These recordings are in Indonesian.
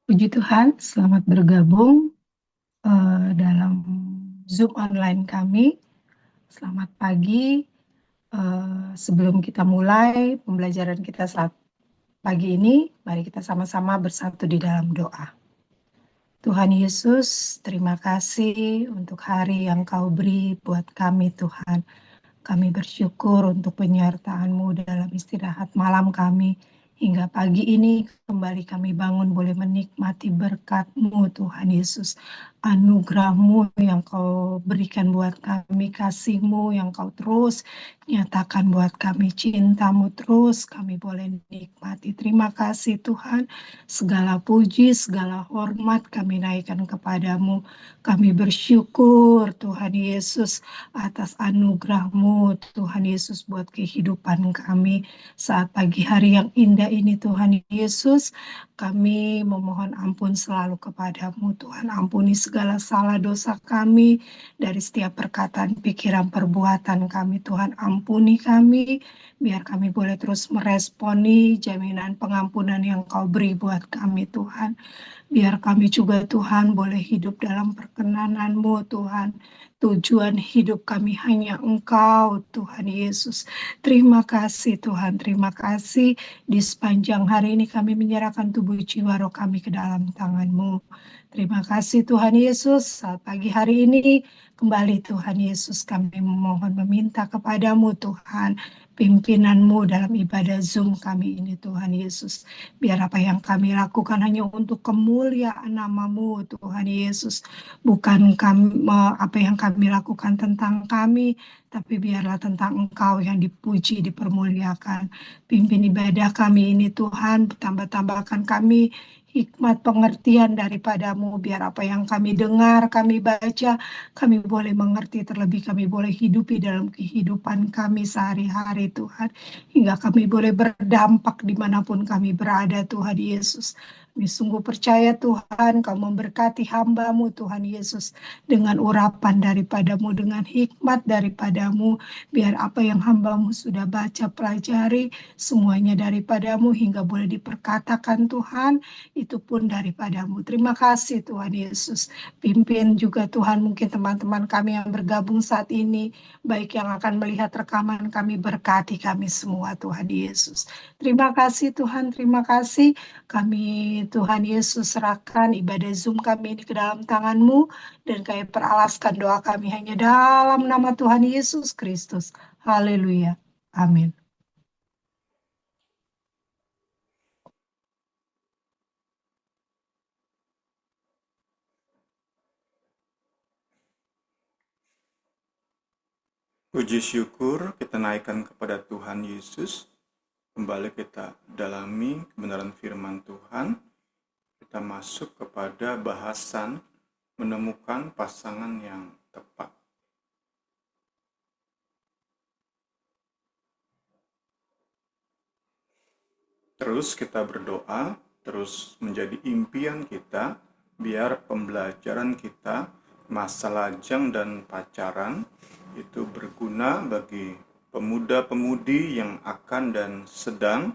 Puji Tuhan, selamat bergabung dalam Zoom online kami. Selamat pagi. Sebelum kita mulai pembelajaran kita saat pagi ini, mari kita sama-sama bersatu di dalam doa. Tuhan Yesus, terima kasih untuk hari yang Kau beri buat kami, Tuhan. Kami bersyukur untuk penyertaan-Mu dalam istirahat malam kami. Hingga pagi ini kembali kami bangun boleh menikmati berkat-Mu Tuhan Yesus. Anugerah-Mu yang Kau berikan buat kami, kasih-Mu yang Kau terus nyatakan buat kami, cinta-Mu terus kami boleh nikmati. Terima kasih Tuhan, segala puji, segala hormat kami naikkan kepadamu. Kami bersyukur Tuhan Yesus atas anugerah-Mu Tuhan Yesus buat kehidupan kami saat pagi hari yang indah ini Tuhan Yesus. Kami memohon ampun selalu kepadamu Tuhan. Ampuni segala salah dosa kami dari setiap perkataan, pikiran, perbuatan kami Tuhan. Ampuni kami biar kami boleh terus meresponi jaminan pengampunan yang Kau beri buat kami Tuhan. Biar kami juga Tuhan boleh hidup dalam perkenanan-Mu Tuhan. Tujuan hidup kami hanya Engkau Tuhan Yesus. Terima kasih Tuhan, terima kasih di sepanjang hari ini kami menyerahkan tubuh jiwa roh kami ke dalam tangan-Mu. Terima kasih Tuhan Yesus, saat pagi hari ini kembali Tuhan Yesus kami memohon meminta kepadamu Tuhan, pimpinan-Mu dalam ibadah Zoom kami ini Tuhan Yesus. Biar apa yang kami lakukan hanya untuk kemuliaan nama-Mu Tuhan Yesus. Bukan apa yang kami lakukan tentang kami, tapi biarlah tentang Engkau yang dipuji, dipermuliakan. Pimpin ibadah kami ini Tuhan, tambah-tambahkan kami hikmat pengertian daripadamu, biar apa yang kami dengar, kami baca, kami boleh mengerti, terlebih kami boleh hidupi dalam kehidupan kami sehari-hari Tuhan, hingga kami boleh berdampak dimanapun kami berada Tuhan Yesus. Kami sungguh percaya Tuhan, Kau memberkati hamba-Mu Tuhan Yesus, dengan urapan daripadamu, dengan hikmat daripadamu, biar apa yang hamba-Mu sudah baca, pelajari, semuanya daripadamu, hingga boleh diperkatakan Tuhan, itu pun daripadamu. Terima kasih Tuhan Yesus. Pimpin juga Tuhan mungkin teman-teman kami yang bergabung saat ini, baik yang akan melihat rekaman kami, berkati kami semua Tuhan Yesus. Terima kasih Tuhan, terima kasih. Kami Tuhan Yesus serahkan ibadah Zoom kami ini ke dalam tangan-Mu, dan kami peralaskan doa kami hanya dalam nama Tuhan Yesus Kristus. Haleluya. Amin. Puji syukur kita naikkan kepada Tuhan Yesus. Kembali kita dalami kebenaran firman Tuhan. Kita masuk kepada bahasan menemukan pasangan yang tepat. Terus kita berdoa, terus menjadi impian kita, biar pembelajaran kita, masa lajang dan pacaran, itu berguna bagi pemuda-pemudi yang akan dan sedang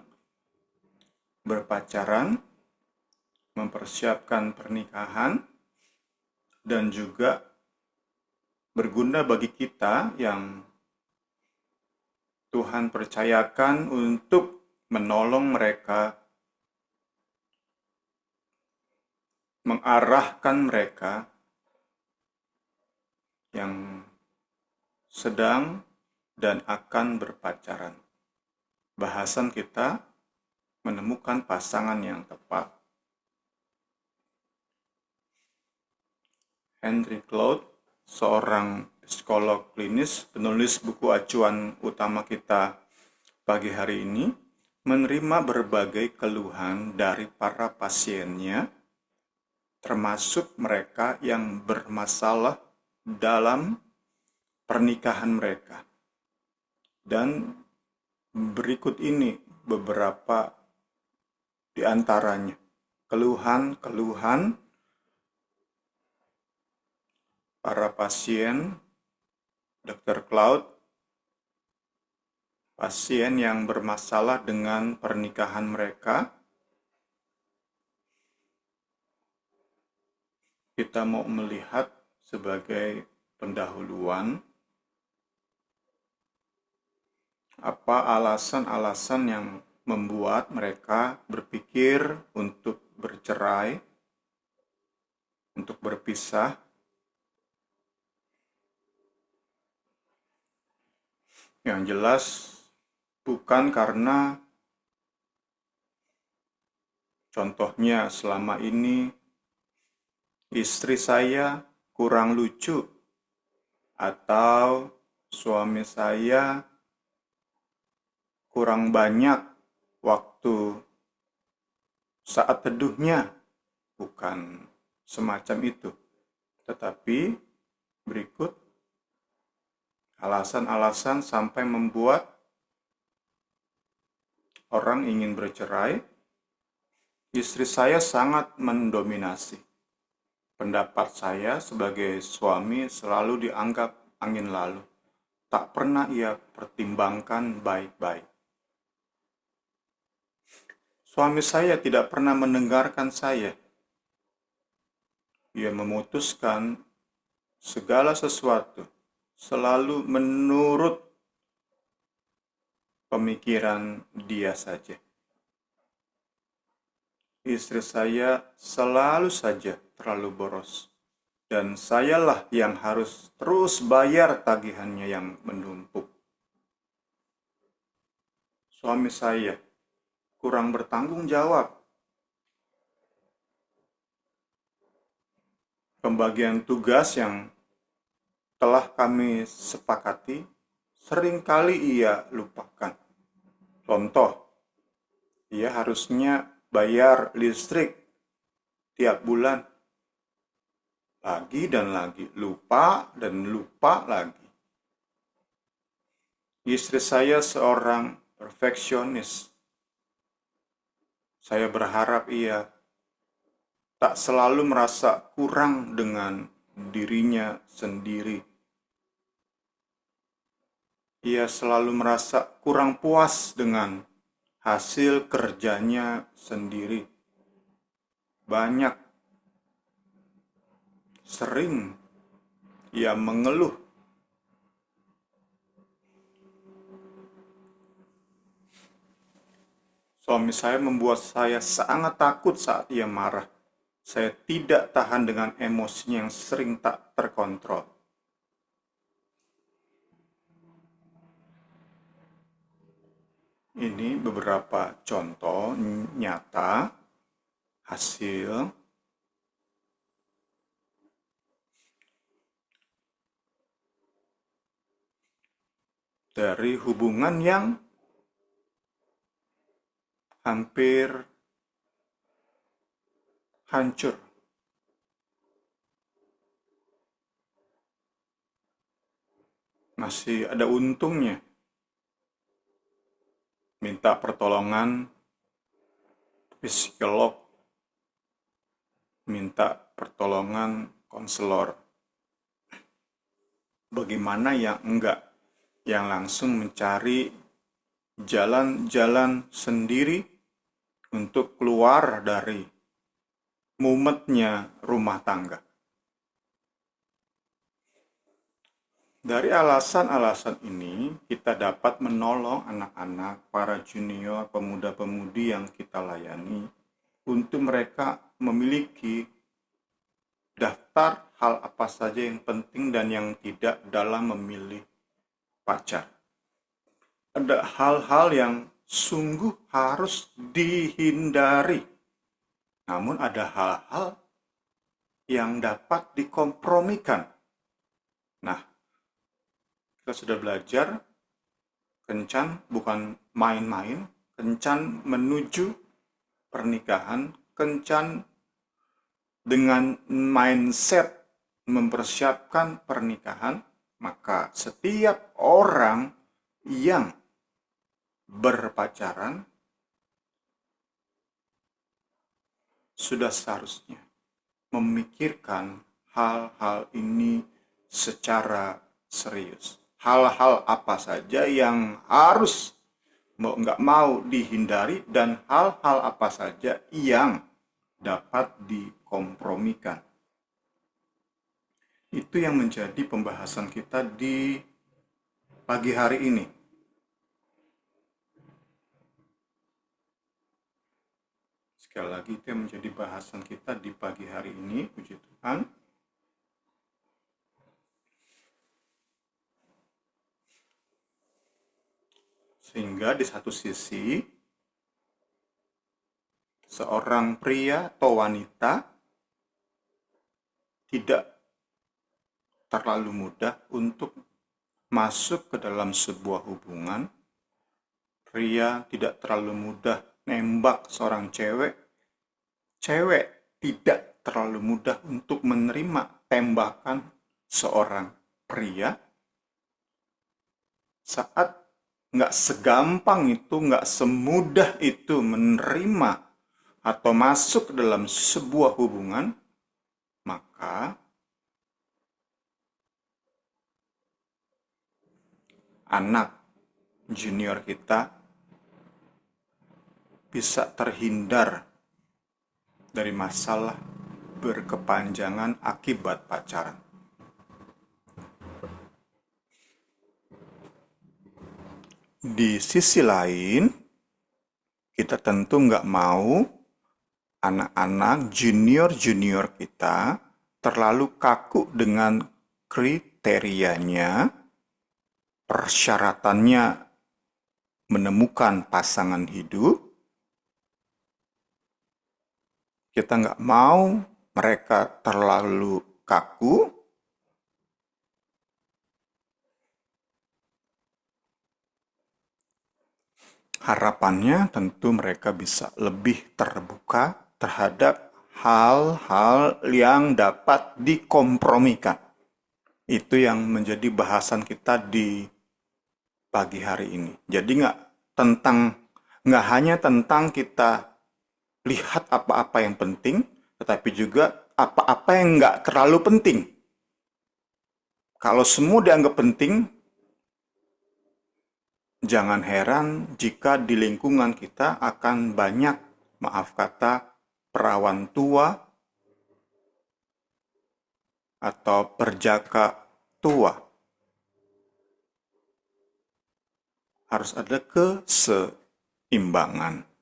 berpacaran, mempersiapkan pernikahan, dan juga berguna bagi kita yang Tuhan percayakan untuk menolong mereka, mengarahkan mereka yang sedang dan akan berpacaran. Bahasan kita menemukan pasangan yang tepat. Henry Cloud, seorang psikolog klinis, penulis buku acuan utama kita pagi hari ini, menerima berbagai keluhan dari para pasiennya, termasuk mereka yang bermasalah dalam pernikahan mereka. Dan berikut ini beberapa di antaranya keluhan-keluhan para pasien Dr. Cloud, pasien yang bermasalah dengan pernikahan mereka. kita mau melihat sebagai pendahuluan apa alasan-alasan yang membuat mereka berpikir untuk bercerai, untuk berpisah. Yang jelas bukan karena contohnya selama ini istri saya kurang lucu atau suami saya kurang banyak waktu saat teduhnya, bukan semacam itu. Tetapi berikut alasan-alasan sampai membuat orang ingin bercerai. Istri saya sangat mendominasi. Pendapat saya sebagai suami selalu dianggap angin lalu. Tak pernah ia pertimbangkan baik-baik. Suami saya tidak pernah mendengarkan saya. Ia memutuskan segala sesuatu selalu menurut pemikiran dia saja. Istri saya selalu saja terlalu boros, dan sayalah yang harus terus bayar tagihannya yang menumpuk. Suami saya kurang bertanggung jawab. Pembagian tugas yang telah kami sepakati seringkali ia lupakan. Contoh, ia harusnya bayar listrik tiap bulan. Lagi dan lagi, lupa dan lupa lagi. Istri saya seorang perfeksionis. Saya berharap ia tak selalu merasa kurang dengan dirinya sendiri. Ia selalu merasa kurang puas dengan hasil kerjanya sendiri. Sering ia mengeluh. Suami saya membuat saya sangat takut saat ia marah. Saya tidak tahan dengan emosinya yang sering tak terkontrol. Ini beberapa contoh nyata hasil dari hubungan yang hampir hancur. Masih ada untungnya. Minta pertolongan psikolog, minta pertolongan konselor. Bagaimana yang enggak? Yang langsung mencari jalan-jalan sendiri untuk keluar dari mumetnya rumah tangga. Dari alasan-alasan ini, kita dapat menolong anak-anak, para junior, pemuda-pemudi yang kita layani, untuk mereka memiliki daftar hal apa saja yang penting dan yang tidak dalam memilih pacar. Ada hal-hal yang sungguh harus dihindari. Namun ada hal-hal yang dapat dikompromikan. Nah, kita sudah belajar kencan bukan main-main, kencan menuju pernikahan, kencan dengan mindset mempersiapkan pernikahan, maka setiap orang yang berpacaran sudah seharusnya memikirkan hal-hal ini secara serius. Hal-hal apa saja yang harus nggak mau dihindari dan hal-hal apa saja yang dapat dikompromikan. Itu yang menjadi pembahasan kita di pagi hari ini. Sekali lagi, itu yang menjadi bahasan kita di pagi hari ini, puji Tuhan. Sehingga di satu sisi, seorang pria atau wanita tidak terlalu mudah untuk masuk ke dalam sebuah hubungan. Pria tidak terlalu mudah nembak seorang cewek. Cewek tidak terlalu mudah untuk menerima tembakan seorang pria. Saat nggak segampang itu, nggak semudah itu menerima atau masuk ke dalam sebuah hubungan, maka anak junior kita bisa terhindar dari masalah berkepanjangan akibat pacaran. Di sisi lain, kita tentu nggak mau anak-anak junior-junior kita terlalu kaku dengan kriterianya, persyaratannya menemukan pasangan hidup. Kita nggak mau mereka terlalu kaku. Harapannya tentu mereka bisa lebih terbuka terhadap hal-hal yang dapat dikompromikan. Itu yang menjadi bahasan kita di pagi hari ini. Jadi nggak hanya tentang kita lihat apa-apa yang penting, tetapi juga apa-apa yang nggak terlalu penting. Kalau semua dianggap penting, jangan heran jika di lingkungan kita akan banyak, maaf kata, perawan tua atau perjaka tua. Harus ada keseimbangan.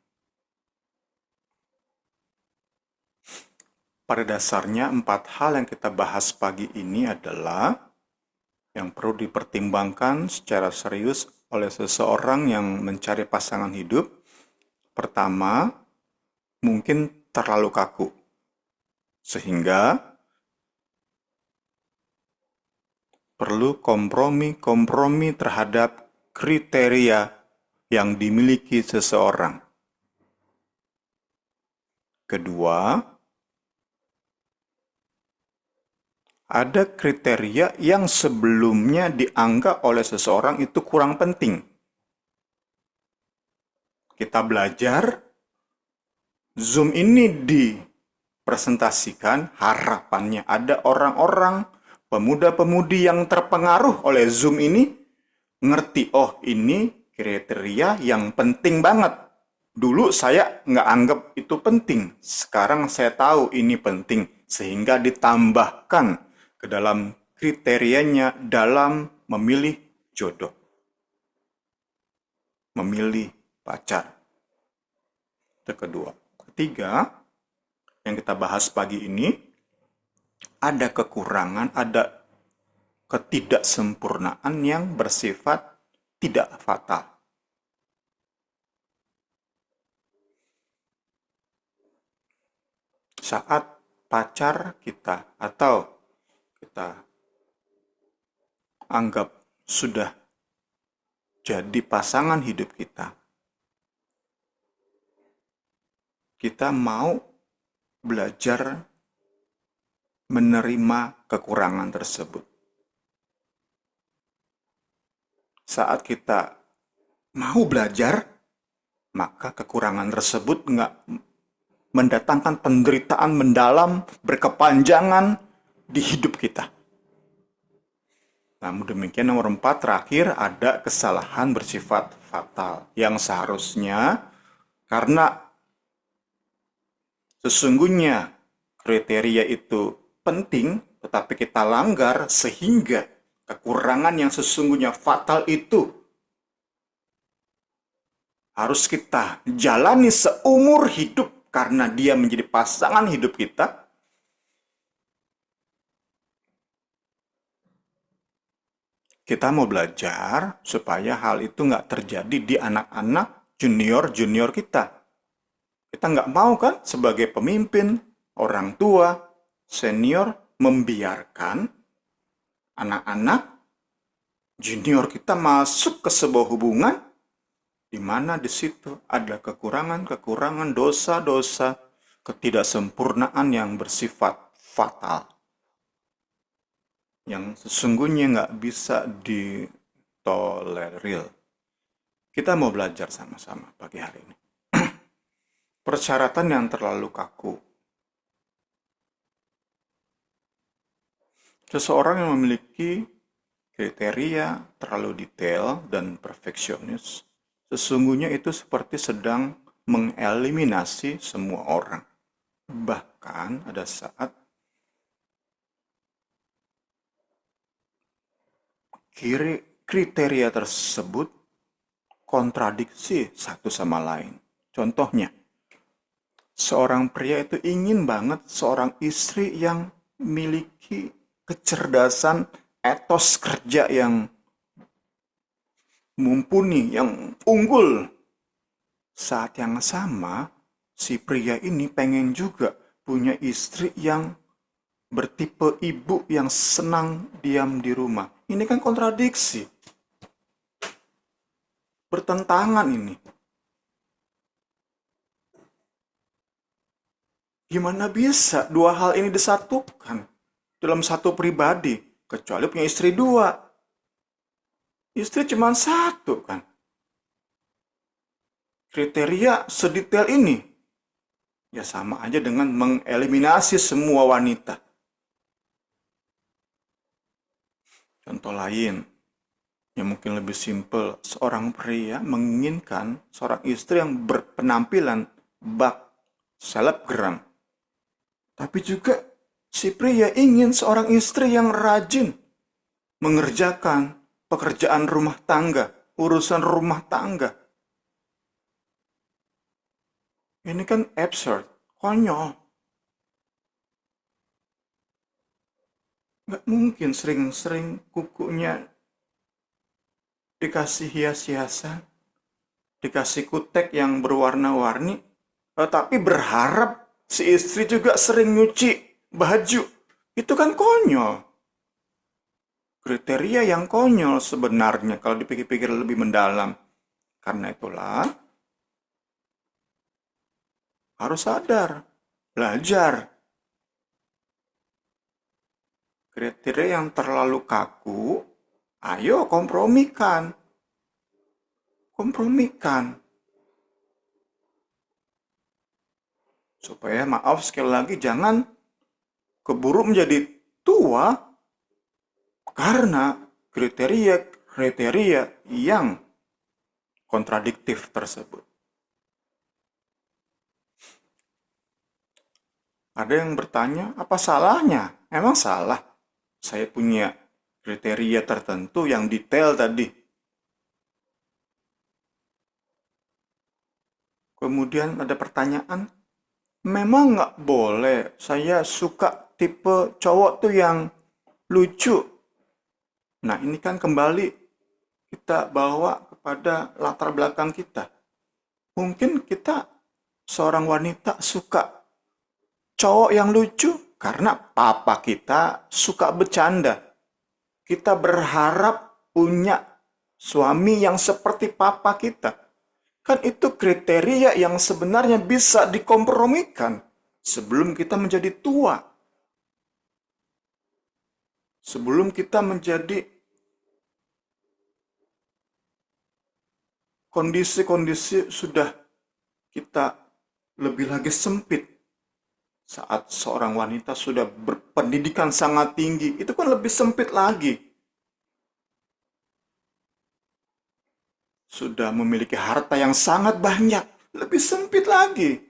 Pada dasarnya 4 hal yang kita bahas pagi ini adalah yang perlu dipertimbangkan secara serius oleh seseorang yang mencari pasangan hidup. Pertama, mungkin terlalu kaku, sehingga perlu kompromi terhadap kriteria yang dimiliki seseorang. Kedua, ada kriteria yang sebelumnya dianggap oleh seseorang itu kurang penting. Kita belajar, Zoom ini dipresentasikan, harapannya ada orang-orang, pemuda-pemudi yang terpengaruh oleh Zoom ini, ngerti, oh ini kriteria yang penting banget. Dulu saya nggak anggap itu penting, sekarang saya tahu ini penting, sehingga ditambahkan ke dalam kriterianya dalam memilih jodoh, memilih pacar. Itu kedua. Ketiga, yang kita bahas pagi ini, ada kekurangan, ada ketidaksempurnaan yang bersifat tidak fatal. Saat pacar kita atau kita anggap sudah jadi pasangan hidup kita, kita mau belajar menerima kekurangan tersebut. Saat kita mau belajar, maka kekurangan tersebut nggak mendatangkan penderitaan mendalam, berkepanjangan di hidup kita. Namun demikian, nomor 4 terakhir, ada kesalahan bersifat fatal yang seharusnya, karena sesungguhnya kriteria itu penting, tetapi kita langgar sehingga kekurangan yang sesungguhnya fatal itu harus kita jalani seumur hidup karena dia menjadi pasangan hidup kita. Kita mau belajar supaya hal itu nggak terjadi di anak-anak junior-junior kita. Kita nggak mau kan sebagai pemimpin, orang tua, senior, membiarkan anak-anak junior kita masuk ke sebuah hubungan di mana di situ ada kekurangan-kekurangan, dosa-dosa, ketidaksempurnaan yang bersifat fatal. Yang sesungguhnya nggak bisa ditolerir. Kita mau belajar sama-sama pagi hari ini. Persyaratan yang terlalu kaku. Seseorang yang memiliki kriteria terlalu detail dan perfeksionis, sesungguhnya itu seperti sedang mengeliminasi semua orang. Bahkan ada saat kriteria tersebut kontradiksi satu sama lain. Contohnya, seorang pria itu ingin banget seorang istri yang memiliki kecerdasan, etos kerja yang mumpuni, yang unggul. Saat yang sama, si pria ini pengen juga punya istri yang bertipe ibu yang senang diam di rumah. Ini kan kontradiksi. Bertentangan ini. Gimana bisa dua hal ini disatukan dalam satu pribadi? Kecuali punya istri dua. Istri cuma satu kan. Kriteria sedetail ini. Ya sama aja dengan mengeliminasi semua wanita. Contoh lain, yang mungkin lebih simpel, seorang pria menginginkan seorang istri yang berpenampilan bak selebgram. Tapi juga si pria ingin seorang istri yang rajin mengerjakan pekerjaan rumah tangga, urusan rumah tangga. Ini kan absurd, konyol. Nggak mungkin sering-sering kukunya dikasih hias-hiasan, dikasih kutek yang berwarna-warni, tapi berharap si istri juga sering nyuci baju. Itu kan konyol. Kriteria yang konyol sebenarnya kalau dipikir-pikir lebih mendalam. Karena itulah harus sadar, belajar. Kriteria yang terlalu kaku, ayo kompromikan. Kompromikan. Supaya maaf sekali lagi jangan keburu menjadi tua karena kriteria yang kontradiktif tersebut. Ada yang bertanya, apa salahnya? Emang salah? Saya punya kriteria tertentu yang detail tadi. Kemudian ada pertanyaan, memang nggak boleh, saya suka tipe cowok tuh yang lucu. Nah ini kan kembali kita bawa kepada latar belakang kita. Mungkin kita seorang wanita suka cowok yang lucu karena papa kita suka bercanda. Kita berharap punya suami yang seperti papa kita. Kan itu kriteria yang sebenarnya bisa dikompromikan sebelum kita menjadi tua. Sebelum kita menjadi kondisi-kondisi sudah kita lebih lagi sempit. Saat seorang wanita sudah berpendidikan sangat tinggi, itu kan lebih sempit lagi. Sudah memiliki harta yang sangat banyak, lebih sempit lagi.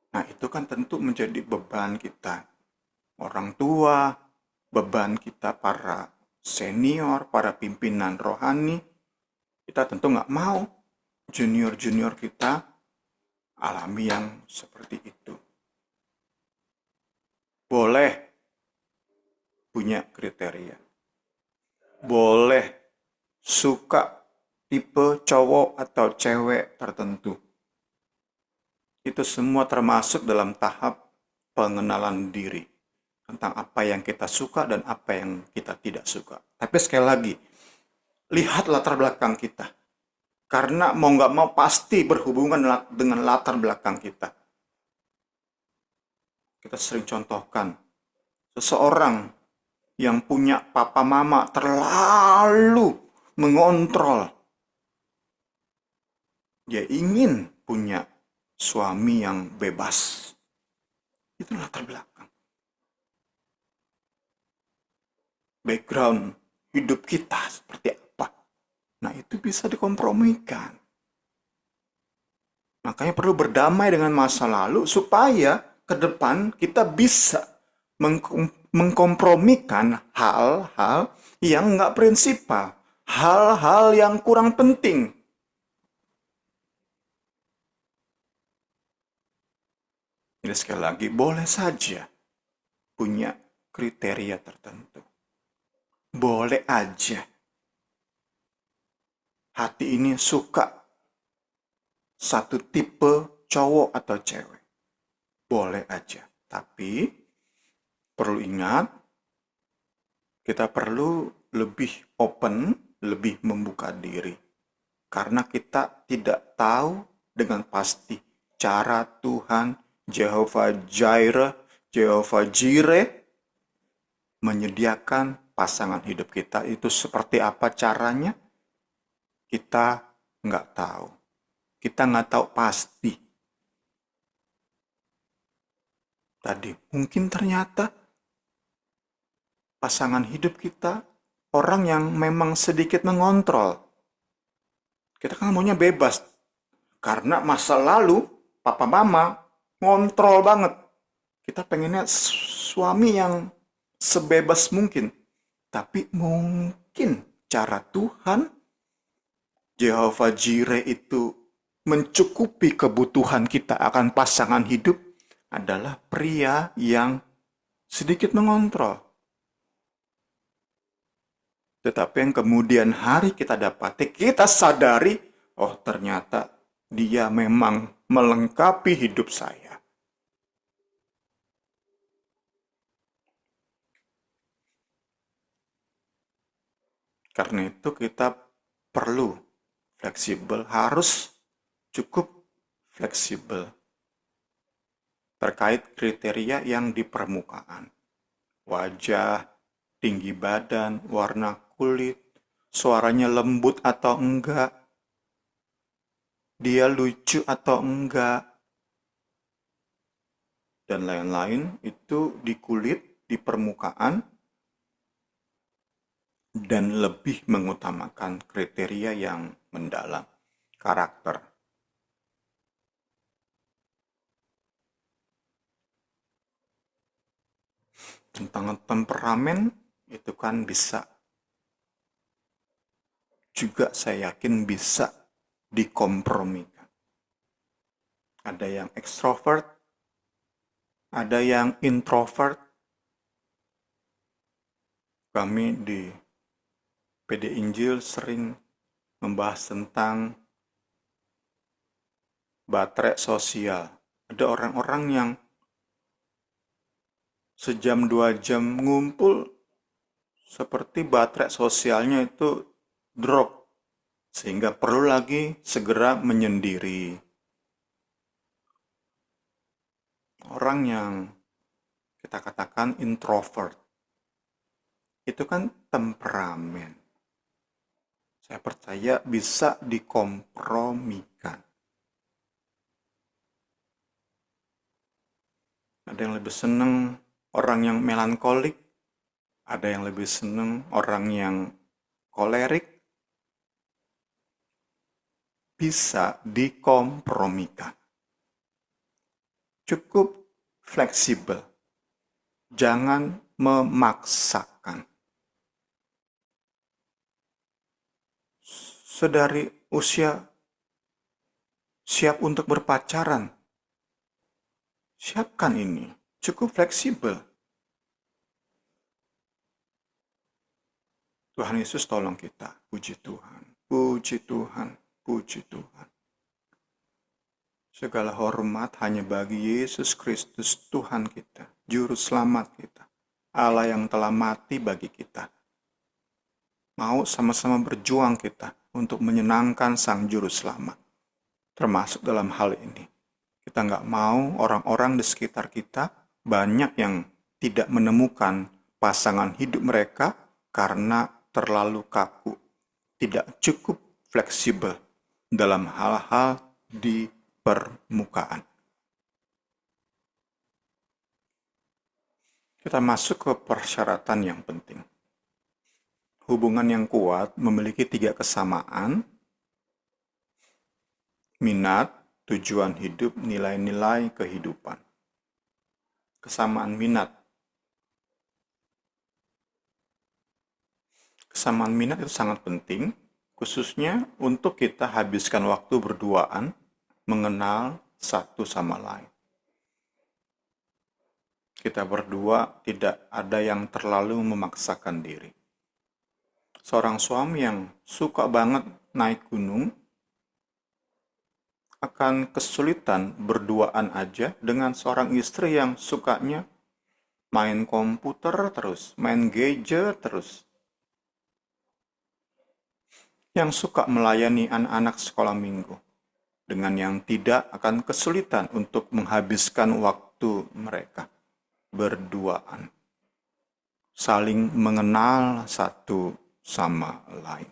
Nah, itu kan tentu menjadi beban kita. Orang tua, beban kita para senior, para pimpinan rohani, kita tentu nggak mau junior-junior kita alami yang seperti itu. Boleh punya kriteria. Boleh suka tipe cowok atau cewek tertentu. Itu semua termasuk dalam tahap pengenalan diri. Tentang apa yang kita suka dan apa yang kita tidak suka. Tapi sekali lagi, lihat latar belakang kita. Karena mau nggak mau pasti berhubungan dengan latar belakang kita. Kita sering contohkan, seseorang yang punya papa mama terlalu mengontrol. Dia ingin punya suami yang bebas. Itu latar belakang. Background hidup kita seperti apa. Nah, itu bisa dikompromikan. Makanya perlu berdamai dengan masa lalu supaya ke depan kita bisa mengkompromikan hal-hal yang nggak prinsipal. Hal-hal yang kurang penting. Jadi sekali lagi, boleh saja punya kriteria tertentu. Boleh aja. Hati ini suka satu tipe cowok atau cewek. Boleh aja. Tapi perlu ingat, kita perlu lebih open, lebih membuka diri. Karena kita tidak tahu dengan pasti cara Tuhan Jehovah Jireh, Jehovah Jireh menyediakan pasangan hidup kita itu seperti apa caranya. Kita nggak tahu. Kita nggak tahu pasti. Tadi mungkin ternyata pasangan hidup kita orang yang memang sedikit mengontrol. Kita kan maunya bebas. Karena masa lalu papa mama ngontrol banget. Kita pengennya suami yang sebebas mungkin. Tapi mungkin cara Tuhan Jehovah Jireh itu mencukupi kebutuhan kita akan pasangan hidup adalah pria yang sedikit mengontrol. Tetapi yang kemudian hari kita dapati, kita sadari, oh ternyata dia memang melengkapi hidup saya. Karena itu kita perlu fleksibel, harus cukup fleksibel terkait kriteria yang di permukaan. Wajah, tinggi badan, warna kulit, suaranya lembut atau enggak, dia lucu atau enggak, dan lain-lain itu di kulit, di permukaan, dan lebih mengutamakan kriteria yang mendalam, karakter. Tentang temperamen, itu kan bisa, juga saya yakin bisa dikompromikan. Ada yang ekstrovert, ada yang introvert. Kami di PD Injil sering membahas tentang baterai sosial. Ada orang-orang yang sejam 2 jam ngumpul seperti baterai sosialnya itu drop. Sehingga perlu lagi segera menyendiri. Orang yang kita katakan introvert. Itu kan temperamen. Saya percaya bisa dikompromikan. Ada yang lebih senang orang yang melankolik, ada yang lebih senang orang yang kolerik. Bisa dikompromikan. Cukup fleksibel. Jangan memaksakan. Sedari usia siap untuk berpacaran, siapkan ini. Cukup fleksibel. Tuhan Yesus tolong kita. Puji Tuhan. Puji Tuhan. Puji Tuhan. Segala hormat hanya bagi Yesus Kristus Tuhan kita. Juru selamat kita. Allah yang telah mati bagi kita. Mau sama-sama berjuang kita untuk menyenangkan Sang Juru Selamat. Termasuk dalam hal ini. Kita nggak mau orang-orang di sekitar kita banyak yang tidak menemukan pasangan hidup mereka karena terlalu kaku. Tidak cukup fleksibel dalam hal-hal di permukaan. Kita masuk ke persyaratan yang penting. Hubungan yang kuat memiliki 3 kesamaan: minat, tujuan hidup, nilai-nilai kehidupan. Kesamaan minat. Kesamaan minat itu sangat penting, khususnya untuk kita habiskan waktu berduaan, mengenal satu sama lain. Kita berdua tidak ada yang terlalu memaksakan diri. Seorang suami yang suka banget naik gunung akan kesulitan berduaan aja dengan seorang istri yang sukanya main komputer terus, main gadget terus. Yang suka melayani anak-anak sekolah minggu. Dengan yang tidak akan kesulitan untuk menghabiskan waktu mereka berduaan. Saling mengenal satu sama lain.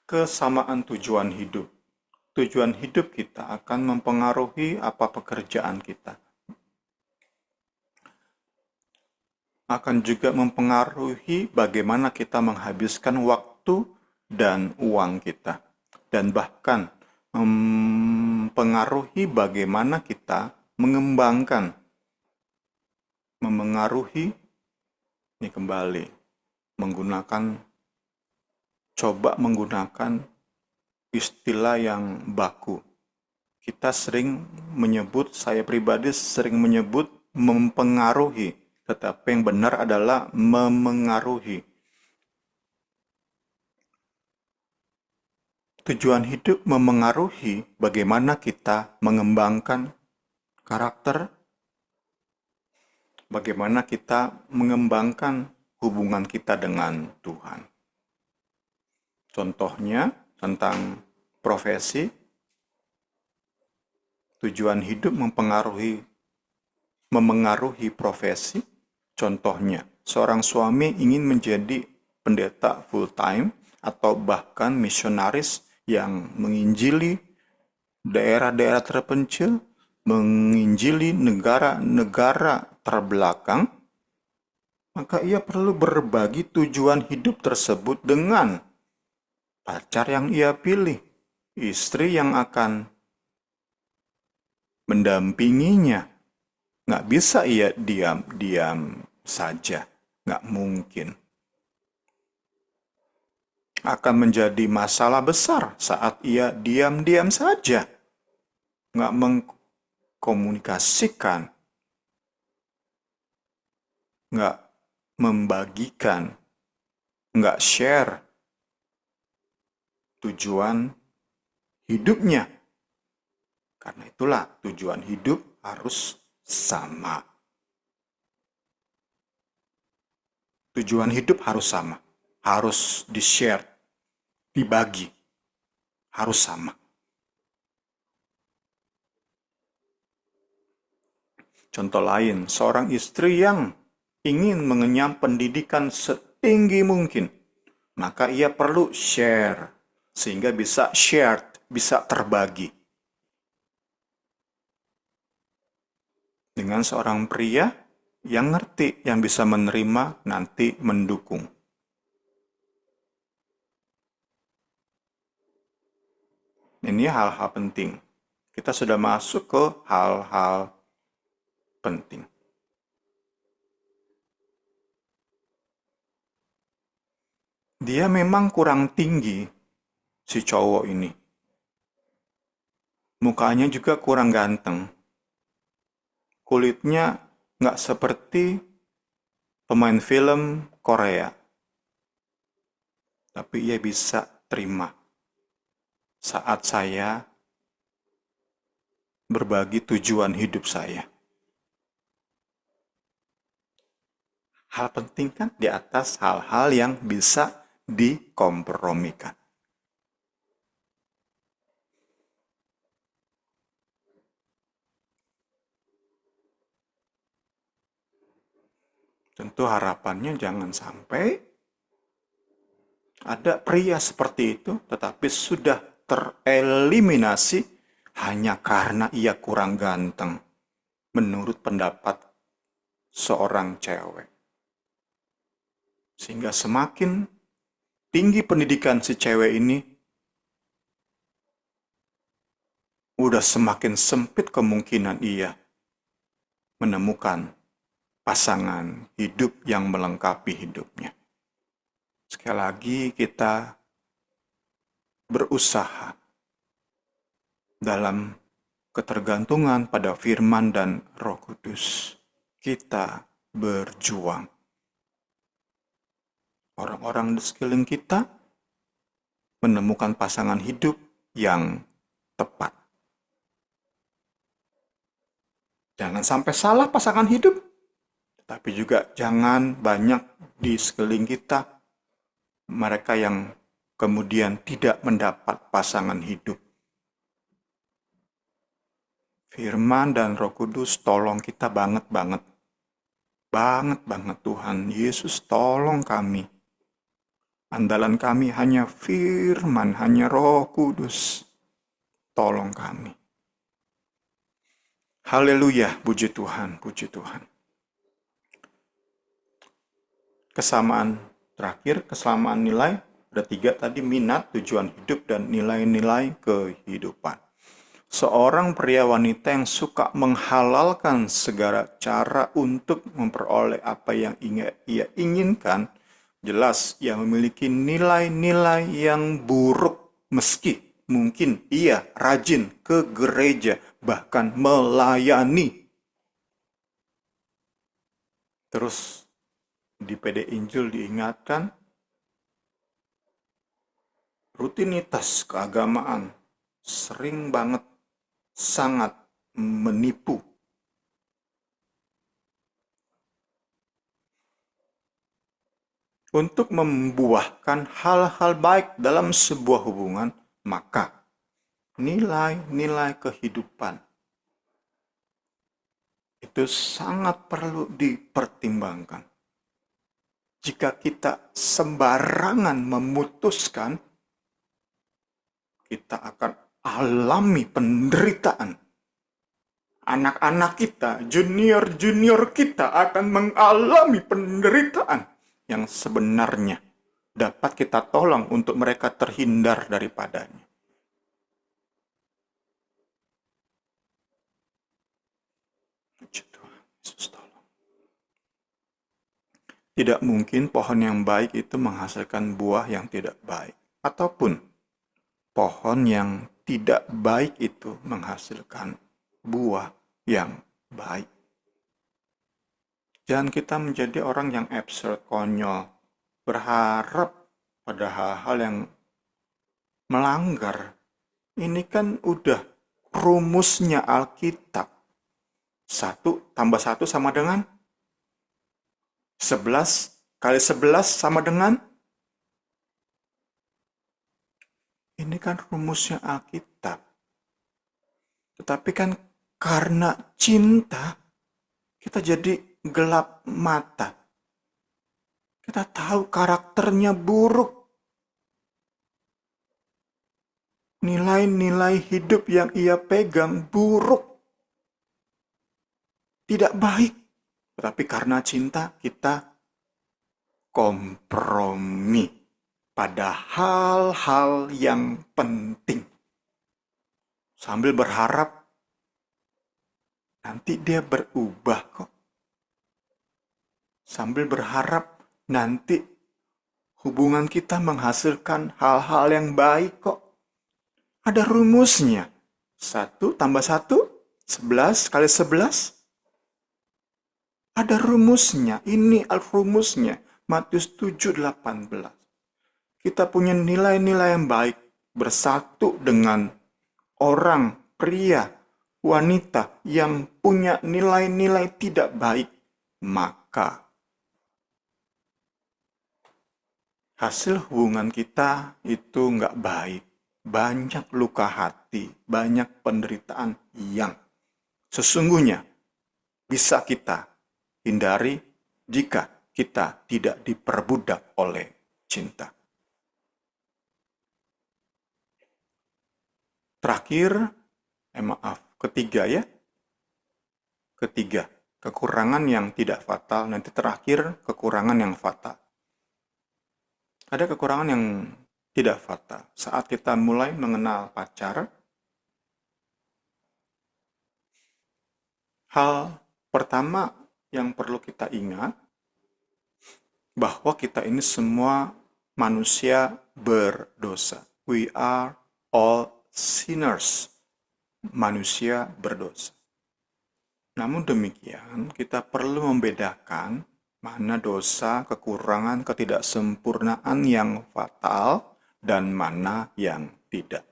Kesamaan tujuan hidup. Tujuan hidup kita akan mempengaruhi apa pekerjaan kita. Akan juga mempengaruhi bagaimana kita menghabiskan waktu dan uang kita. Dan bahkan mempengaruhi bagaimana kita mengembangkan. Memengaruhi, ini kembali, coba menggunakan istilah yang baku. Kita sering menyebut, saya pribadi sering menyebut mempengaruhi, tetapi yang benar adalah memengaruhi. Tujuan hidup memengaruhi bagaimana kita mengembangkan karakter, bagaimana kita mengembangkan hubungan kita dengan Tuhan. Contohnya tentang profesi, tujuan hidup memengaruhi profesi. Contohnya, seorang suami ingin menjadi pendeta full-time atau bahkan misionaris yang menginjili daerah-daerah terpencil, menginjili negara-negara terbelakang, maka ia perlu berbagi tujuan hidup tersebut dengan pacar yang ia pilih, istri yang akan mendampinginya. Nggak bisa ia diam-diam saja. Nggak mungkin. Akan menjadi masalah besar saat ia diam-diam saja. Nggak mengkomunikasikan. Nggak membagikan. Nggak share tujuan hidupnya. Karena itulah tujuan hidup harus sama. Tujuan hidup harus sama. Harus di-share, dibagi. Harus sama. Contoh lain, seorang istri yang ingin mengenyam pendidikan setinggi mungkin, maka ia perlu share, sehingga bisa shared, bisa terbagi. Dengan seorang pria yang ngerti, yang bisa menerima, nanti mendukung. Ini hal-hal penting. Kita sudah masuk ke hal-hal penting. dia memang kurang tinggi, si cowok ini. Mukanya juga kurang ganteng. Kulitnya nggak seperti pemain film Korea. Tapi ia bisa terima saat saya berbagi tujuan hidup saya. Hal penting kan di atas hal-hal yang bisa dikompromikan. Tentu harapannya jangan sampai ada pria seperti itu tetapi sudah tereliminasi hanya karena ia kurang ganteng menurut pendapat seorang cewek. Sehingga semakin tinggi pendidikan si cewek ini, udah semakin sempit kemungkinan ia menemukan pasangan hidup yang melengkapi hidupnya. Sekali lagi kita berusaha dalam ketergantungan pada firman dan Roh Kudus. Kita berjuang. Orang-orang di sekeliling kita menemukan pasangan hidup yang tepat. Jangan sampai salah pasangan hidup, tapi juga jangan banyak di sekeliling kita mereka yang kemudian tidak mendapat pasangan hidup. Firman dan Roh Kudus tolong kita banget Tuhan Yesus tolong kami. Andalan kami hanya firman, hanya Roh Kudus. Tolong kami. Haleluya, puji Tuhan, puji Tuhan. Kesamaan terakhir, kesamaan nilai, ada 3 tadi, minat, tujuan hidup, dan nilai-nilai kehidupan. Seorang pria wanita yang suka menghalalkan segala cara untuk memperoleh apa yang ia inginkan, jelas ia memiliki nilai-nilai yang buruk meski mungkin ia rajin ke gereja, bahkan melayani. Terus di PD Injil diingatkan, rutinitas keagamaan sering banget sangat menipu. Untuk membuahkan hal-hal baik dalam sebuah hubungan, maka nilai-nilai kehidupan itu sangat perlu dipertimbangkan. Jika kita sembarangan memutuskan, kita akan alami penderitaan. Anak-anak kita, junior-junior kita akan mengalami penderitaan yang sebenarnya dapat kita tolong untuk mereka terhindar daripadanya. Yesus tolong. Tidak mungkin pohon yang baik itu menghasilkan buah yang tidak baik. Ataupun pohon yang tidak baik itu menghasilkan buah yang baik. Jangan kita menjadi orang yang absurd, konyol, berharap pada hal-hal yang melanggar. Ini kan udah rumusnya Alkitab. 1 tambah 1 sama dengan 11 kali 11 sama dengan, ini kan rumusnya Alkitab. Tetapi kan karena cinta, kita jadi gelap mata. Kita tahu karakternya buruk. Nilai-nilai hidup yang ia pegang buruk. Tidak baik. Tetapi karena cinta, kita kompromi pada hal-hal yang penting. Sambil berharap nanti dia berubah kok. Sambil berharap nanti Hubungan kita menghasilkan hal-hal yang baik kok. Ada rumusnya. 1 tambah 1, 11 kali 11. Ada rumusnya. Ini rumusnya. Matius 7:18. Kita punya nilai-nilai yang baik. Bersatu dengan orang, pria, wanita yang punya nilai-nilai tidak baik. Maka hasil hubungan kita itu nggak baik. Banyak luka hati, banyak penderitaan yang sesungguhnya bisa kita hindari jika kita tidak diperbudak oleh cinta. Terakhir, ketiga ya. Ketiga, kekurangan yang tidak fatal. Nanti terakhir, kekurangan yang fatal. Ada kekurangan yang tidak fatal. Saat kita mulai mengenal pacar, hal pertama yang perlu kita ingat, bahwa kita ini semua manusia berdosa. We are all sinners. Manusia berdosa. Namun demikian, kita perlu membedakan mana dosa, kekurangan, ketidaksempurnaan yang fatal, dan mana yang tidak.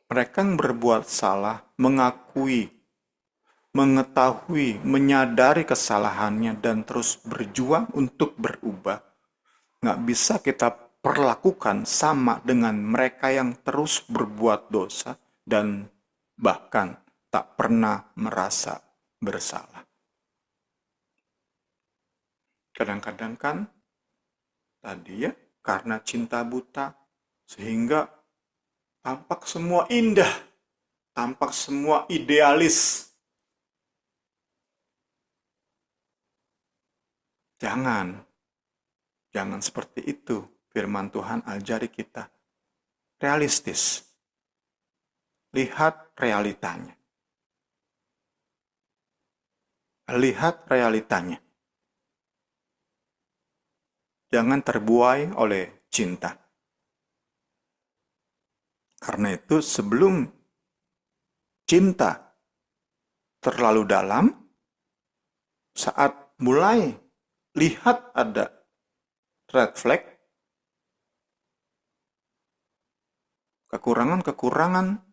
Mereka yang berbuat salah mengakui, mengetahui, menyadari kesalahannya, dan terus berjuang untuk berubah. Nggak bisa kita perlakukan sama dengan mereka yang terus berbuat dosa dan bahkan tak pernah merasa bersalah. Kadang-kadang kan tadi ya, karena cinta buta, sehingga tampak semua indah, tampak semua idealis. Jangan seperti itu. Firman Tuhan ajari kita realistis. Lihat realitanya. Lihat realitanya. Jangan terbuai oleh cinta. Karena itu sebelum cinta terlalu dalam, saat mulai lihat ada red flag, kekurangan-kekurangan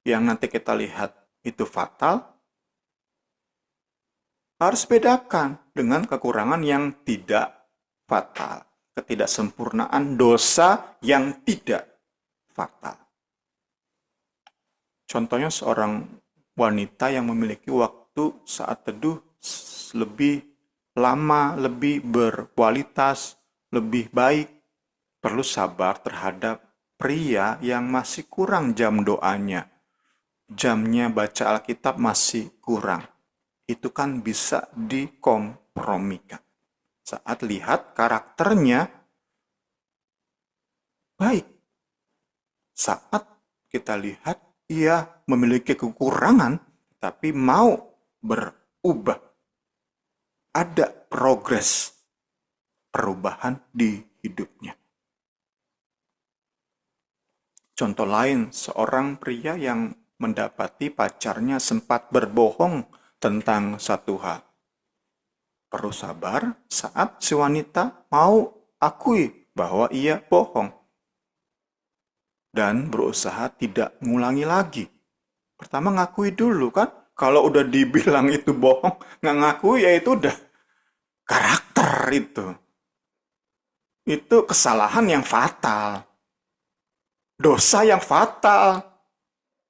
yang nanti kita lihat itu fatal, harus bedakan dengan kekurangan yang tidak fatal. Ketidaksempurnaan dosa yang tidak fatal. Contohnya seorang wanita yang memiliki waktu saat teduh lebih lama, lebih berkualitas, lebih baik, perlu sabar terhadap pria yang masih kurang jam doanya. Jamnya baca Alkitab masih kurang. Itu kan bisa dikompromikan. Saat lihat karakternya baik. Saat kita lihat ia memiliki kekurangan, tapi mau berubah. Ada progres perubahan di hidupnya. Contoh lain, seorang pria yang mendapati pacarnya sempat berbohong tentang satu hal. Perlu sabar saat si wanita mau akui bahwa ia bohong. Dan berusaha tidak mengulangi lagi. Pertama ngakui dulu kan. Kalau udah dibilang itu bohong, nggak ngakui ya itu udah karakter itu. Itu kesalahan yang fatal. Dosa yang fatal.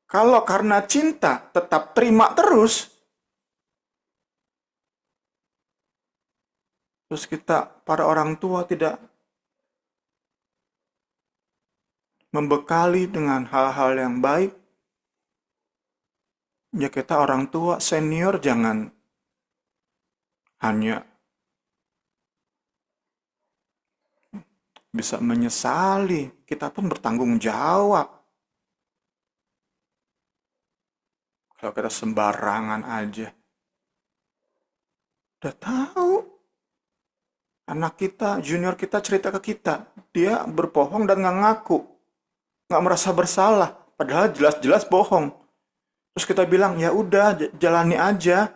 Kalau karena cinta tetap terima terus kita para orang tua tidak membekali dengan hal-hal yang baik, ya kita orang tua senior jangan hanya bisa menyesali, kita pun bertanggung jawab. Kalau kita sembarangan aja, udah tahu Anak kita, junior kita cerita ke kita, dia berbohong dan nggak ngaku, nggak merasa bersalah, padahal jelas-jelas bohong. Terus kita bilang, ya udah, jalani aja.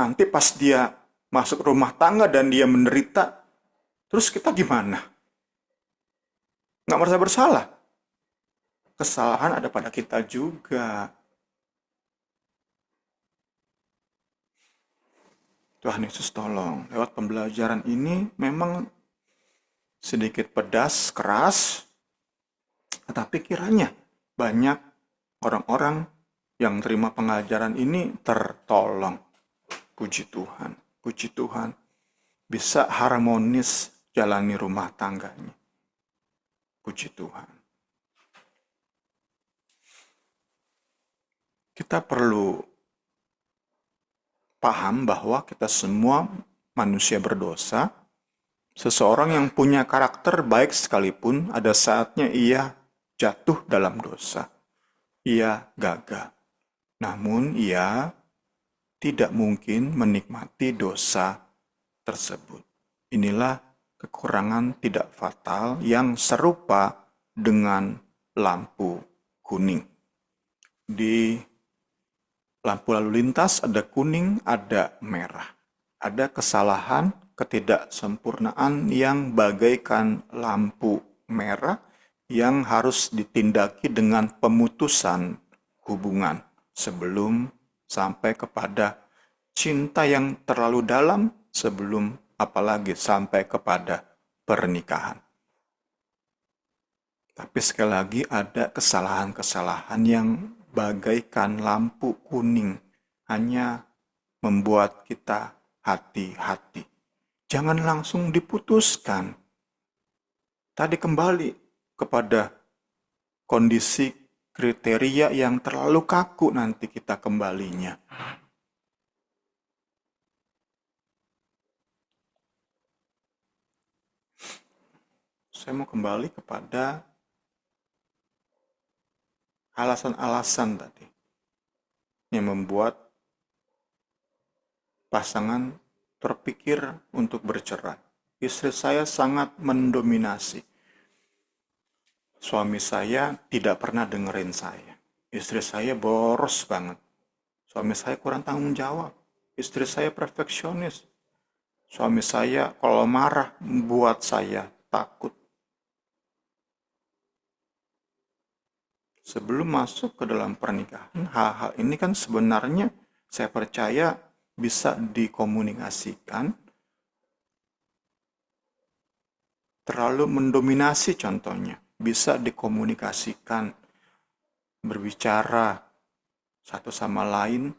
Nanti pas dia masuk rumah tangga dan dia menderita, terus kita gimana? Nggak merasa bersalah. Kesalahan ada pada kita juga. Tuhan Yesus tolong. Lewat pembelajaran ini memang sedikit pedas, keras, tetapi kiranya banyak orang-orang yang terima pengajaran ini tertolong. Puji Tuhan, puji Tuhan. Bisa harmonis jalani rumah tangganya. Puji Tuhan. Kita perlu paham bahwa kita semua manusia berdosa. Seseorang yang punya karakter baik sekalipun, ada saatnya ia jatuh dalam dosa. Ia gagal. Namun ia tidak mungkin menikmati dosa tersebut. Inilah kekurangan tidak fatal yang serupa dengan lampu kuning. Di lampu lalu lintas ada kuning, ada merah. Ada kesalahan, ketidaksempurnaan yang bagaikan lampu merah yang harus ditindaki dengan pemutusan hubungan sebelum sampai kepada cinta yang terlalu dalam, sebelum apalagi sampai kepada pernikahan. Tapi sekali lagi ada kesalahan-kesalahan yang bagaikan lampu kuning, hanya membuat kita hati-hati. Jangan langsung diputuskan. Tadi kembali kepada kondisi kriteria yang terlalu kaku, nanti kita kembalinya. Saya mau kembali kepada alasan-alasan tadi yang membuat pasangan terpikir untuk bercerai. Istri saya sangat mendominasi. Suami saya tidak pernah dengerin saya. Istri saya boros banget. Suami saya kurang tanggung jawab. Istri saya perfeksionis. Suami saya kalau marah membuat saya takut. Sebelum masuk ke dalam pernikahan, hal-hal ini kan sebenarnya saya percaya bisa dikomunikasikan. Terlalu mendominasi contohnya. Bisa dikomunikasikan, berbicara satu sama lain,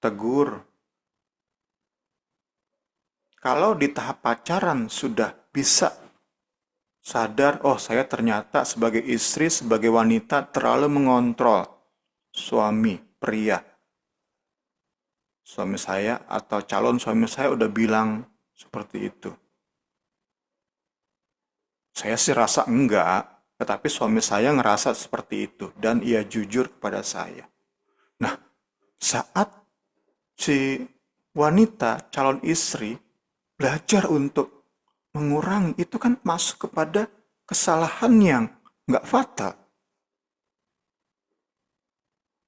tegur. Kalau di tahap pacaran sudah bisa sadar, oh saya ternyata sebagai istri, sebagai wanita terlalu mengontrol suami, pria. Suami saya atau calon suami saya udah bilang seperti itu. Saya sih rasa enggak, tetapi suami saya ngerasa seperti itu dan ia jujur kepada saya. Nah, saat si wanita, calon istri, belajar untuk mengurangi, itu kan masuk kepada kesalahan yang nggak fatal.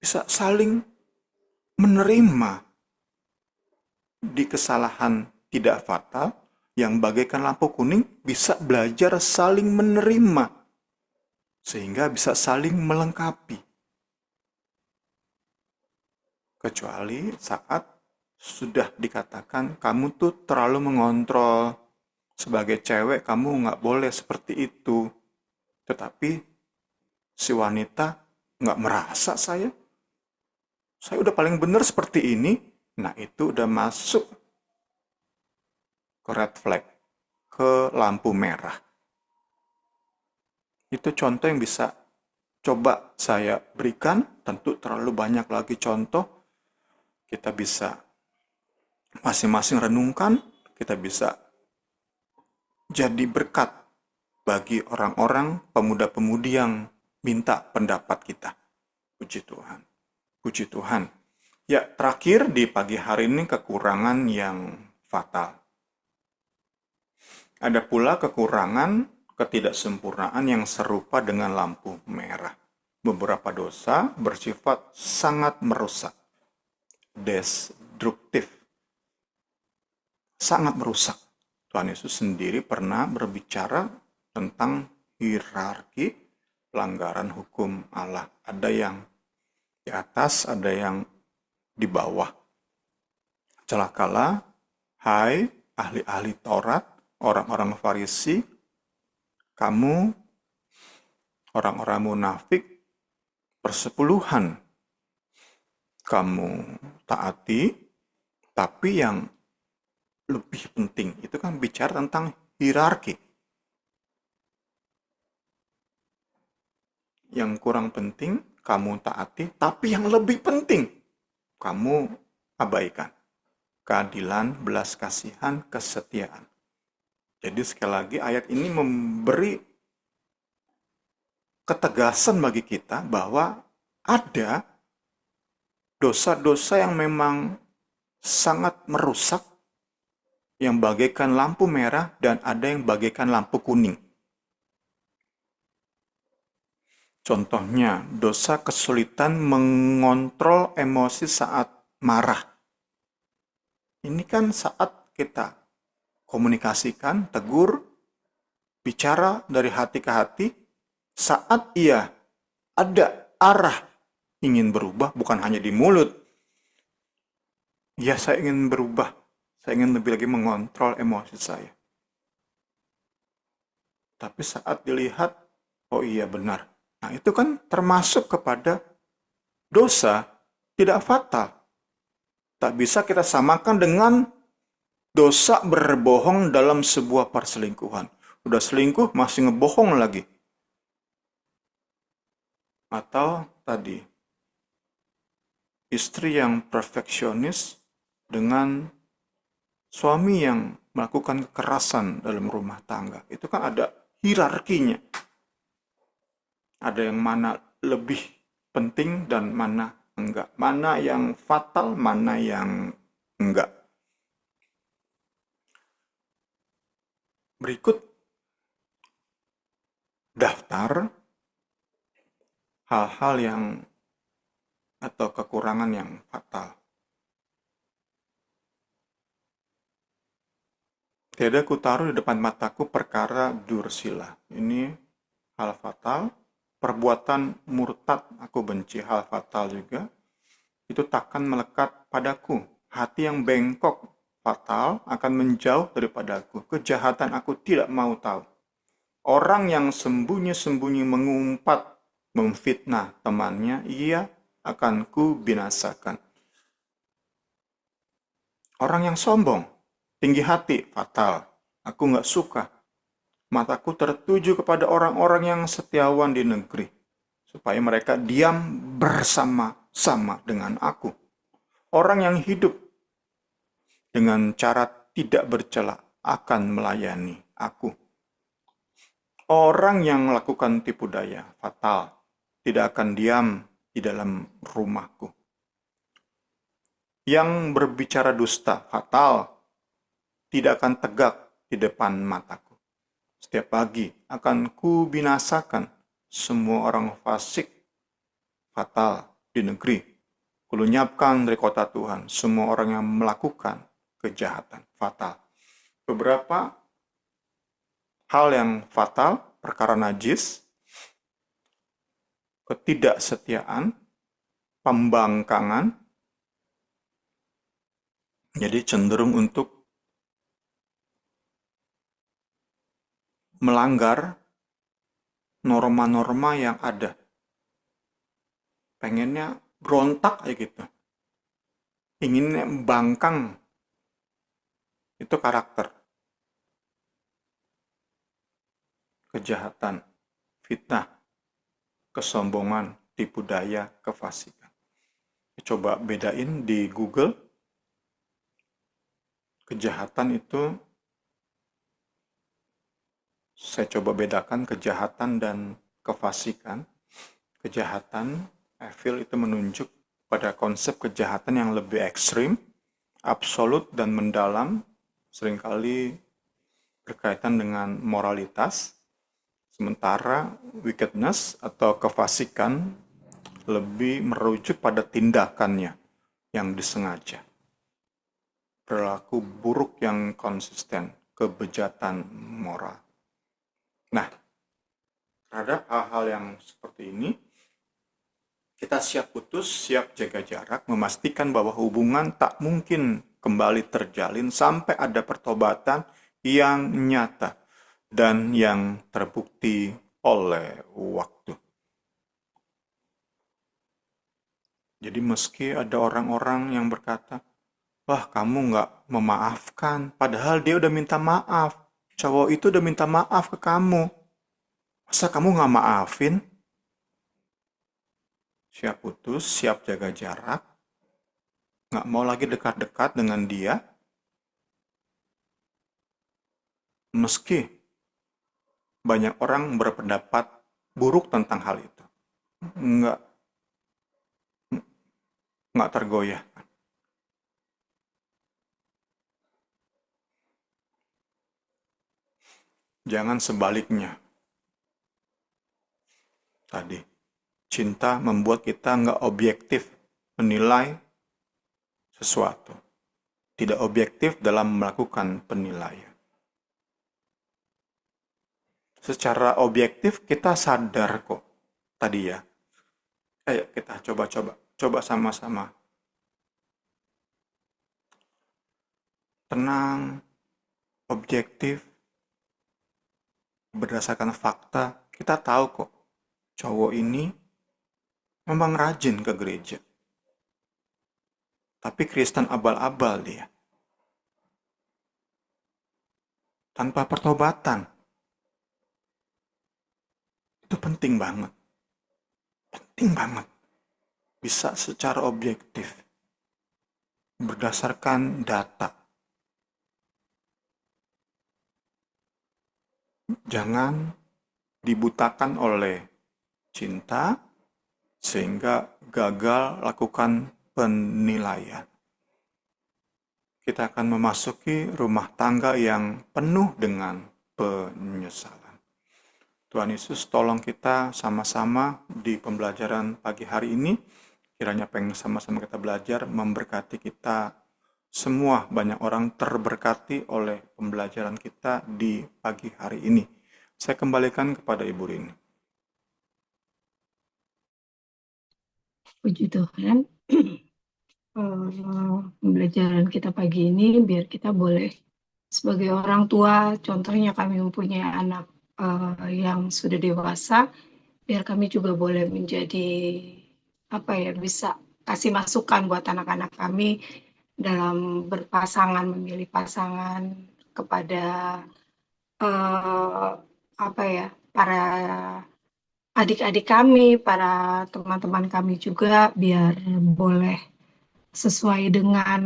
Bisa saling menerima di kesalahan tidak fatal, yang bagaikan lampu kuning, bisa belajar saling menerima, sehingga bisa saling melengkapi. Kecuali saat sudah dikatakan kamu tuh terlalu mengontrol, sebagai cewek kamu nggak boleh seperti itu. Tetapi si wanita nggak merasa saya udah paling benar seperti ini. Nah itu udah masuk ke red flag, ke lampu merah. Itu contoh yang bisa coba saya berikan. Tentu terlalu banyak lagi contoh. Kita bisa masing-masing renungkan. Kita bisa jadi berkat bagi orang-orang, pemuda-pemudi yang minta pendapat kita. Puji Tuhan. Puji Tuhan. Ya, terakhir di pagi hari ini kekurangan yang fatal. Ada pula kekurangan ketidaksempurnaan yang serupa dengan lampu merah. Beberapa dosa bersifat sangat merusak, destruktif, sangat merusak. Tuhan Yesus sendiri pernah berbicara tentang hierarki pelanggaran hukum Allah. Ada yang di atas, ada yang di bawah. Celakalah, hai ahli-ahli Taurat, orang-orang Farisi, kamu orang-orang munafik, persepuluhan kamu taati, tapi yang lebih penting itu kan bicara tentang hierarki. Yang kurang penting kamu taati, tapi yang lebih penting kamu abaikan. Keadilan, belas kasihan, kesetiaan. Jadi sekali lagi ayat ini memberi ketegasan bagi kita bahwa ada dosa-dosa yang memang sangat merusak, yang bagaikan lampu merah, dan ada yang bagaikan lampu kuning. Contohnya, dosa kesulitan mengontrol emosi saat marah. Ini kan saat kita komunikasikan, tegur, bicara dari hati ke hati, saat ia ada arah ingin berubah, bukan hanya di mulut. Ya, saya ingin berubah. Saya ingin lebih lagi mengontrol emosi saya. Tapi saat dilihat, oh iya benar. Nah, itu kan termasuk kepada dosa tidak fatal. Tak bisa kita samakan dengan dosa berbohong dalam sebuah perselingkuhan. Udah selingkuh, masih ngebohong lagi. Atau tadi, istri yang perfeksionis dengan suami yang melakukan kekerasan dalam rumah tangga. Itu kan ada hierarkinya. Ada yang mana lebih penting dan mana enggak. Mana yang fatal, mana yang enggak. Berikut daftar hal-hal yang atau kekurangan yang fatal. Tiada kutaruh di depan mataku perkara dursila. Ini hal fatal. Perbuatan murtad aku benci, hal fatal juga. Itu takkan melekat padaku. Hati yang bengkok, fatal, akan menjauh daripadaku. Kejahatan aku tidak mau tahu. Orang yang sembunyi-sembunyi mengumpat, memfitnah temannya, ia akan ku binasakan. Orang yang sombong, tinggi hati, fatal. Aku nggak suka. Mataku tertuju kepada orang-orang yang setiawan di negeri, supaya mereka diam bersama-sama dengan aku. Orang yang hidup dengan cara tidak bercela akan melayani aku. Orang yang melakukan tipu daya, fatal, tidak akan diam di dalam rumahku. Yang berbicara dusta, fatal, tidak akan tegak di depan mataku. Setiap pagi akan ku binasakan semua orang fasik, fatal di negeri. Kulenyapkan dari kota Tuhan semua orang yang melakukan kejahatan, fatal. Beberapa hal yang fatal, perkara najis, ketidaksetiaan, pembangkangan, jadi cenderung untuk melanggar norma-norma yang ada. Pengennya berontak aja gitu. Inginnya bangkang. Itu karakter. Kejahatan, fitnah, kesombongan, tipu daya, kefasikan. Coba bedain di Google. Kejahatan itu saya coba bedakan kejahatan dan kefasikan. Kejahatan, evil itu menunjuk pada konsep kejahatan yang lebih ekstrim, absolut dan mendalam, seringkali berkaitan dengan moralitas, sementara wickedness atau kefasikan lebih merujuk pada tindakannya yang disengaja. Perilaku buruk yang konsisten, kebejatan moral. Nah, terhadap hal-hal yang seperti ini, kita siap putus, siap jaga jarak, memastikan bahwa hubungan tak mungkin kembali terjalin sampai ada pertobatan yang nyata dan yang terbukti oleh waktu. Jadi meski ada orang-orang yang berkata, wah kamu nggak memaafkan, padahal dia udah minta maaf. Cowok itu udah minta maaf ke kamu. Masa kamu nggak maafin? Siap putus, siap jaga jarak, nggak mau lagi dekat-dekat dengan dia, meski banyak orang berpendapat buruk tentang hal itu. Nggak, nggak tergoyah. Jangan sebaliknya. Tadi, cinta membuat kita nggak objektif menilai sesuatu. Tidak objektif dalam melakukan penilaian. Secara objektif kita sadar kok tadi ya. Ayo kita coba sama-sama. Tenang, objektif, berdasarkan fakta, kita tahu kok cowok ini memang rajin ke gereja. Tapi Kristen abal-abal dia. Tanpa pertobatan. Itu penting banget. Penting banget. Bisa secara objektif. Berdasarkan data. Jangan dibutakan oleh cinta sehingga gagal lakukan penilaian. Kita akan memasuki rumah tangga yang penuh dengan penyesalan. Tuhan Yesus tolong kita sama-sama di pembelajaran pagi hari ini. Kiranya pengen sama-sama kita belajar, memberkati kita semua, banyak orang terberkati oleh pembelajaran kita di pagi hari ini. Saya kembalikan kepada Ibu Rini. Puji Tuhan. Pembelajaran kita pagi ini biar kita boleh sebagai orang tua, contohnya kami mempunyai anak yang sudah dewasa, biar kami juga boleh menjadi bisa kasih masukan buat anak-anak kami dalam berpasangan, memilih pasangan kepada para adik-adik kami, para teman-teman kami juga, biar boleh sesuai dengan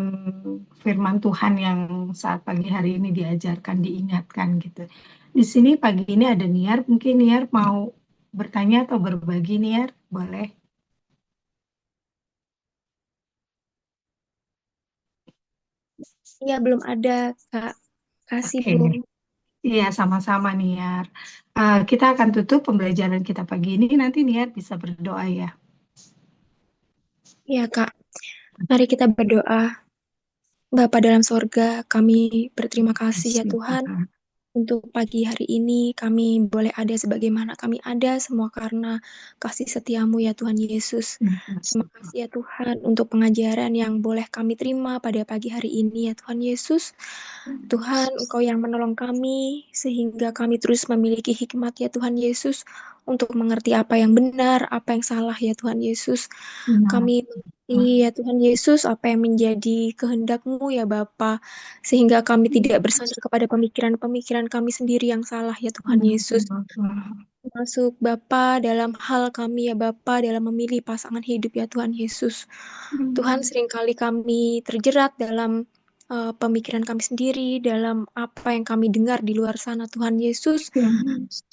firman Tuhan yang saat pagi hari ini diajarkan, diingatkan gitu. Di sini pagi ini ada Niar, mungkin Niar mau bertanya atau berbagi. Niar, boleh? Iya, belum ada, Kak. Kasih, Oke, Bu. iya sama-sama Niar. Kita akan tutup pembelajaran kita pagi ini, nanti Niar bisa berdoa ya. Iya, Kak. Mari kita berdoa. Bapa dalam sorga, kami berterima kasih ya Tuhan. Untuk pagi hari ini kami boleh ada sebagaimana kami ada semua karena kasih setiamu ya Tuhan Yesus. Terima kasih ya Tuhan untuk pengajaran yang boleh kami terima pada pagi hari ini ya Tuhan Yesus. Tuhan, Engkau yang menolong kami sehingga kami terus memiliki hikmat ya Tuhan Yesus untuk mengerti apa yang benar, apa yang salah ya Tuhan Yesus. Kami mengerti ya Tuhan Yesus apa yang menjadi kehendak-Mu ya Bapa, sehingga kami tidak bersandar kepada pemikiran-pemikiran kami sendiri yang salah ya Tuhan Yesus. Masuk Bapa dalam hal kami ya Bapa dalam memilih pasangan hidup ya Tuhan Yesus. Tuhan, seringkali kami terjerat dalam pemikiran kami sendiri, dalam apa yang kami dengar di luar sana, Tuhan Yesus.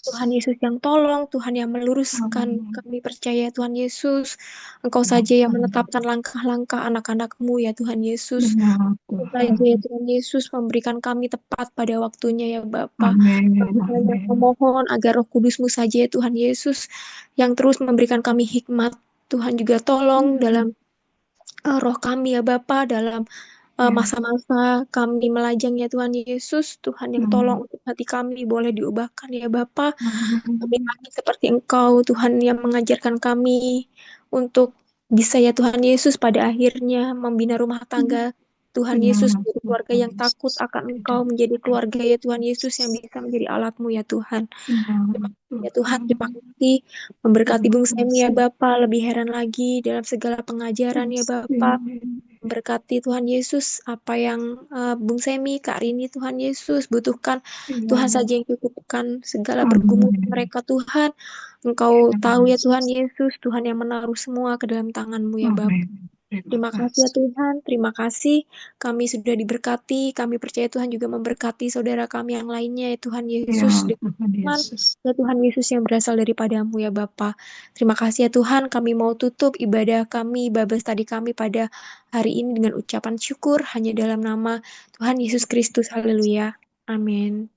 Tuhan Yesus yang tolong, Tuhan yang meluruskan, kami percaya Tuhan Yesus, Engkau saja yang menetapkan langkah-langkah anak-anak-Mu ya Tuhan Yesus. Engkau saja ya Tuhan Yesus memberikan kami tepat pada waktunya ya Bapa. Kami hanya memohon agar Roh Kudus-Mu saja ya Tuhan Yesus yang terus memberikan kami hikmat. Tuhan juga tolong dalam roh kami ya Bapa, dalam masa-masa kami melajang ya Tuhan Yesus. Tuhan yang tolong untuk hati kami boleh diubahkan ya Bapa. Kami pagi seperti Engkau, Tuhan yang mengajarkan kami untuk bisa ya Tuhan Yesus pada akhirnya membina rumah tangga. Tuhan Yesus menjadi keluarga yang takut akan Engkau, menjadi keluarga ya Tuhan Yesus yang bisa menjadi alat-Mu ya Tuhan. Terima kasih ya Tuhan, terima kasih memberkati Bung Semi ya Bapa, lebih heran lagi dalam segala pengajaran ya Bapa. Berkati Tuhan Yesus apa yang Bung Semi, Kak Rini, Tuhan Yesus butuhkan. Tuhan saja yang cukupkan segala pergumulan mereka Tuhan. Engkau tahu ya Tuhan Yesus, Tuhan yang menaruh semua ke dalam tangan-Mu ya Bapa. Terima kasih ya Tuhan, terima kasih kami sudah diberkati, kami percaya Tuhan juga memberkati saudara kami yang lainnya ya Tuhan Yesus. Ya Tuhan Yesus yang berasal daripada-Mu ya Bapa. Terima kasih ya Tuhan, kami mau tutup ibadah kami, Bible study kami pada hari ini dengan ucapan syukur hanya dalam nama Tuhan Yesus Kristus. Haleluya. Amin.